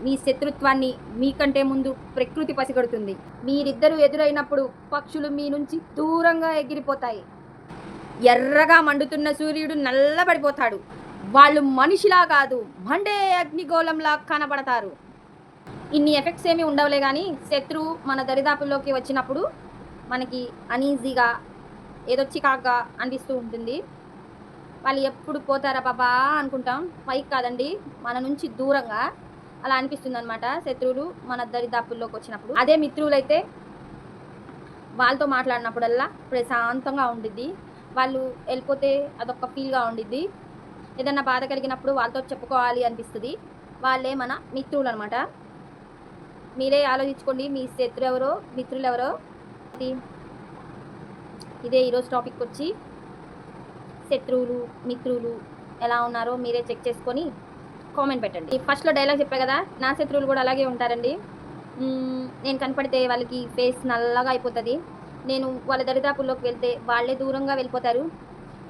మీ శత్రుత్వాన్ని మీకంటే ముందు ప్రకృతి పసిగడుతుంది. మీరిద్దరూ ఎదురైనప్పుడు పక్షులు మీ నుంచి దూరంగా ఎగిరిపోతాయి. ఎర్రగా మండుతున్న సూర్యుడు నల్లబడిపోతాడు. వాళ్ళు మనిషిలా కాదు, మండే అగ్నిగోళంలా కనబడతారు. ఇన్ని ఎఫెక్ట్స్ ఏమీ ఉండవులే గానీ, శత్రువు మన దరిదాపుల్లోకి వచ్చినప్పుడు మనకి అనీజీగా, ఏదో చికాకుగా అనిపిస్తూ ఉంటుంది. వాళ్ళు ఎప్పుడు పోతారా బాబా అనుకుంటాం. పైకి కాదండి, మన నుంచి దూరంగా అలా అనిపిస్తుందనమాట శత్రువులు మన దరిదాపుల్లోకి వచ్చినప్పుడు. అదే మిత్రులైతే వాళ్ళతో మాట్లాడినప్పుడల్లా ప్రశాంతంగా ఉండిద్ది. వాళ్ళు వెళ్ళిపోతే అదొక ఫీల్‌గా ఉండిద్ది. ఏదన్నా బాధ కలిగినప్పుడు వాళ్ళతో చెప్పుకోవాలి అనిపిస్తది. వాళ్ళే మన మిత్రులనమాట. మీరే ఆలోచించుకోండి, మీ శత్రువెవరో, మిత్రులెవరో. ఇదే ఈరోజు టాపికొచ్చి శత్రువులు, మిత్రులు ఎలా ఉన్నారో మీరే చెక్ చేసుకొని కామెంట్ పెట్టండి. ఫస్ట్‌లో డైలాగ్ చెప్పా కదా! నా శత్రువులు కూడా అలాగే ఉంటారండి. నేను కనపడితే వాళ్ళకి ఫేస్ నల్లగా అయిపోతది. నేను వాళ్ళ దరిదాపుల్లోకి వెళ్తే వాళ్ళే దూరంగా వెళ్ళిపోతారు.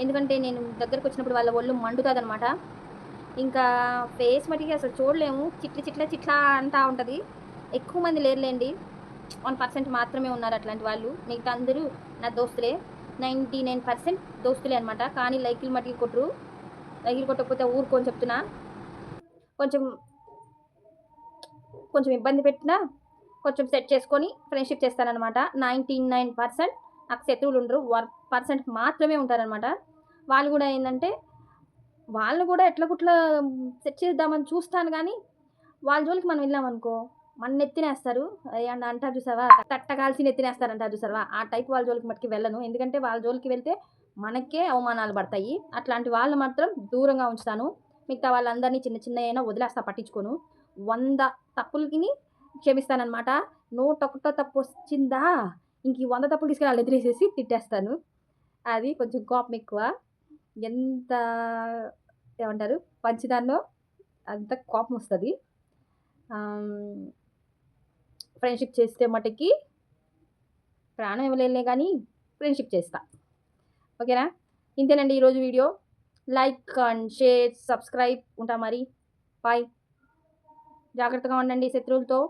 ఎందుకంటే నేను దగ్గరకొచ్చినప్పుడు వాళ్ళ ఒళ్ళు మండుతదనమాట. ఇంకా ఫేస్ మటికి అసలు చూడలేము. చిట్లా అంటా ఉంటది. ఎక్కువ మంది లేరులేండి. 1% మాత్రమే ఉన్నారు అట్లాంటి వాళ్ళు. మిగతా అందరూ నా దోస్తులే. 99% దోస్తులే అనమాట. కానీ లైకులు మటికి కొట్టరు. లైకులు కొట్టకపోతే ఊరుకోను చెప్తున్నా. కొంచెం కొంచెం ఇబ్బంది పెట్టినా కొంచెం సెట్ చేసుకొని ఫ్రెండ్‌షిప్ చేస్తాననమాట. 99% నాకు శత్రువులుండరు. 1% మాత్రమే ఉంటారనమాట. వాళ్ళు గూడా ఏందంటే, వాళ్ళని గూడా ఎట్లాగొట్లా సెట్ చేద్దామని చూస్తాను గానీ, వాళ్ళ జోలికి మనం వెళ్ళామనుకో, మన నెత్తినేస్తారు. ఏమన్నా అంటారు చూసావా? తట్ట కాల్చి నెత్తినేస్తారంటారు చూసావా? ఆ టైప్ వాళ్ళ జోలికి మటికి వెళ్ళను. ఎందుకంటే, వాళ్ళ జోలికి వెళ్తే మనకే అవమానాలు పడతాయి. అట్లాంటి వాళ్ళు మాత్రం దూరంగా ఉంచుతాను. మిగతా వాళ్ళందరినీ చిన్న చిన్నయైనా వదిలేస్తా, పట్టించుకోను. 100 తప్పులకిని క్షమిస్తాననమాట. 101 తప్పొచ్చిందా, ఇంక ఈ 100 తప్పులు తీసుకెళ్ళి ఆళ్ళ ఎదురేసేసి తిట్టేస్తాను. అది కొంచెం కోపం ఎక్కువ. ఎంత ఏమంటారు, పంచిదాన్నో అంత కోపమొస్తది. ఫ్రెండ్‌షిప్ చేస్తే మటికి ప్రాణం ఇవ్వలేనులే గానీ ఫ్రెండ్‌షిప్ చేస్తా. ఓకేనా? ఇంతేనండి ఈరోజు video. Like and share, subscribe. ఉంటా మరి. బాయ్. జాగ్రత్తగా ఉండండి శత్రువులతో.